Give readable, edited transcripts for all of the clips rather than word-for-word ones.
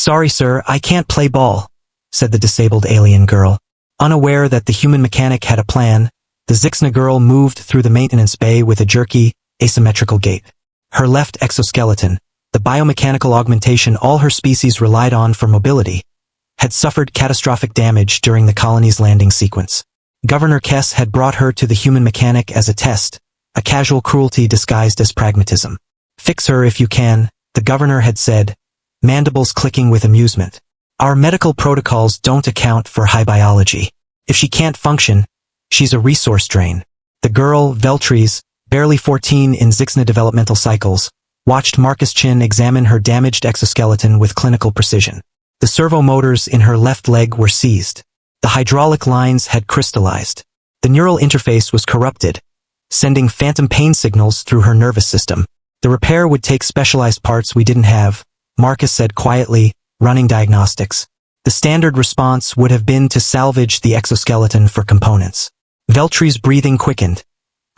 "Sorry, sir, I can't play ball," said the disabled alien girl. Unaware that the human mechanic had a plan, the Zyxna girl moved through the maintenance bay with a jerky, asymmetrical gait. Her left exoskeleton, the biomechanical augmentation all her species relied on for mobility, had suffered catastrophic damage during the colony's landing sequence. Governor Kess had brought her to the human mechanic as a test, a casual cruelty disguised as pragmatism. "Fix her if you can," the governor had said, mandibles clicking with amusement. "Our medical protocols don't account for high biology. If she can't function, she's a resource drain." The girl, Veltris, barely 14 in Zyxna developmental cycles, watched Marcus Chin examine her damaged exoskeleton with clinical precision. The servo motors in her left leg were seized. The hydraulic lines had crystallized. The neural interface was corrupted, sending phantom pain signals through her nervous system. "The repair would take specialized parts we didn't have," Marcus said quietly, running diagnostics. "The standard response would have been to salvage the exoskeleton for components." Veltris' breathing quickened,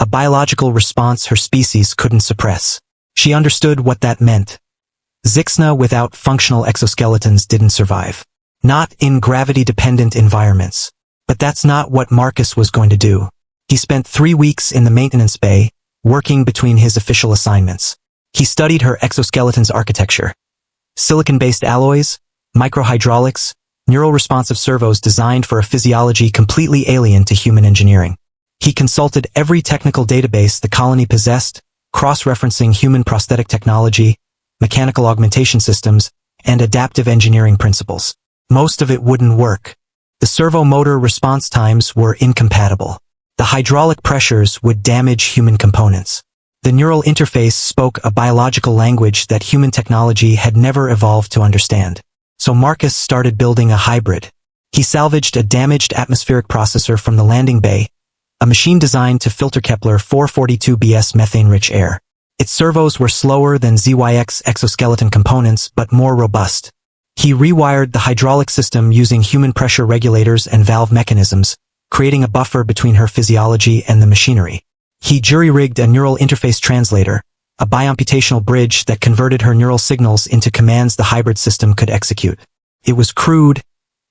a biological response her species couldn't suppress. She understood what that meant. Zyxna without functional exoskeletons didn't survive. Not in gravity-dependent environments. But that's not what Marcus was going to do. He spent 3 weeks in the maintenance bay, working between his official assignments. He studied her exoskeleton's architecture. Silicon-based alloys, microhydraulics, neural-responsive servos designed for a physiology completely alien to human engineering. He consulted every technical database the colony possessed, cross-referencing human prosthetic technology, mechanical augmentation systems, and adaptive engineering principles. Most of it wouldn't work. The servo motor response times were incompatible. The hydraulic pressures would damage human components. The neural interface spoke a biological language that human technology had never evolved to understand. So Marcus started building a hybrid. He salvaged a damaged atmospheric processor from the landing bay, a machine designed to filter Kepler 442b's methane-rich air. Its servos were slower than Zyx exoskeleton components but more robust. He rewired the hydraulic system using human pressure regulators and valve mechanisms, creating a buffer between her physiology and the machinery. He jury-rigged a neural interface translator, a biomputational bridge that converted her neural signals into commands the hybrid system could execute. It was crude,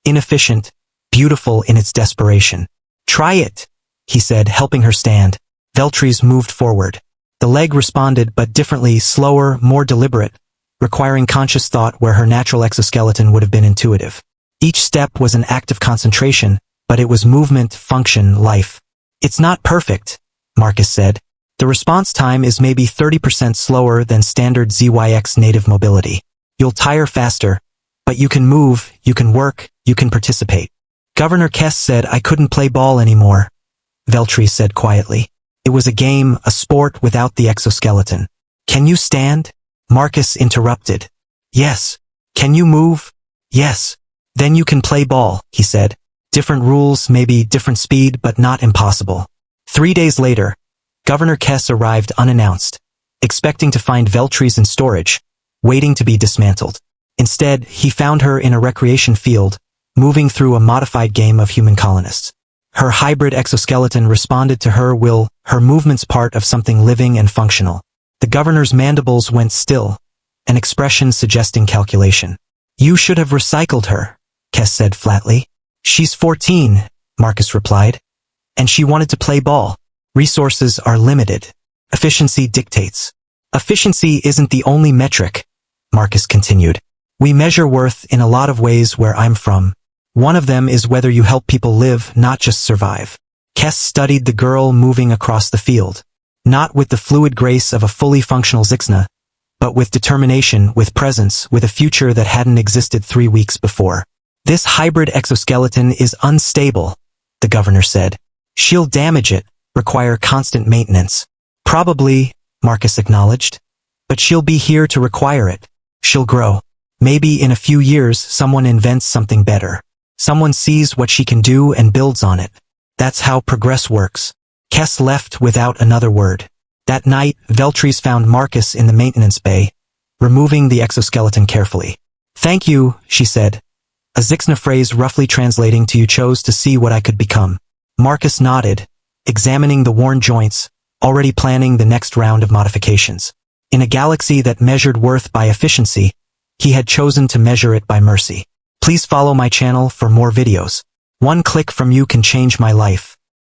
inefficient, beautiful in its desperation. "Try it," he said, helping her stand. Veltris moved forward. The leg responded, but differently, slower, more deliberate, requiring conscious thought where her natural exoskeleton would have been intuitive. Each step was an act of concentration, but it was movement, function, life. "It's not perfect," Marcus said. "The response time is maybe 30% slower than standard Zyx native mobility. You'll tire faster, but you can move, you can work, you can participate." "Governor Kess said I couldn't play ball anymore," Veltris said quietly. "It was a game, a sport without the exoskeleton." "Can you stand?" Marcus interrupted. "Yes." "Can you move?" "Yes." "Then you can play ball," he said. "Different rules, maybe different speed, but not impossible." 3 days later, Governor Kess arrived unannounced, expecting to find Veltris in storage, waiting to be dismantled. Instead, he found her in a recreation field, moving through a modified game of human colonists. Her hybrid exoskeleton responded to her will, her movements part of something living and functional. The governor's mandibles went still, an expression suggesting calculation. "You should have recycled her," Kess said flatly. "She's 14, Marcus replied. "And she wanted to play ball. Resources are limited. Efficiency dictates." "Efficiency isn't the only metric," Marcus continued. "We measure worth in a lot of ways where I'm from. One of them is whether you help people live, not just survive." Kess studied the girl moving across the field. Not with the fluid grace of a fully functional Zyxna, but with determination, with presence, with a future that hadn't existed 3 weeks before. "This hybrid exoskeleton is unstable," the governor said. "She'll damage it, require constant maintenance." "Probably," Marcus acknowledged. "But she'll be here to require it. She'll grow. Maybe in a few years someone invents something better. Someone sees what she can do and builds on it. That's how progress works." Kess left without another word. That night, Veltris found Marcus in the maintenance bay, removing the exoskeleton carefully. "Thank you," she said, a Zyxna phrase roughly translating to "you chose to see what I could become." Marcus nodded, examining the worn joints, already planning the next round of modifications. In a galaxy that measured worth by efficiency, He had chosen to measure it by mercy. Please follow my channel for more videos. One click from you can change my life.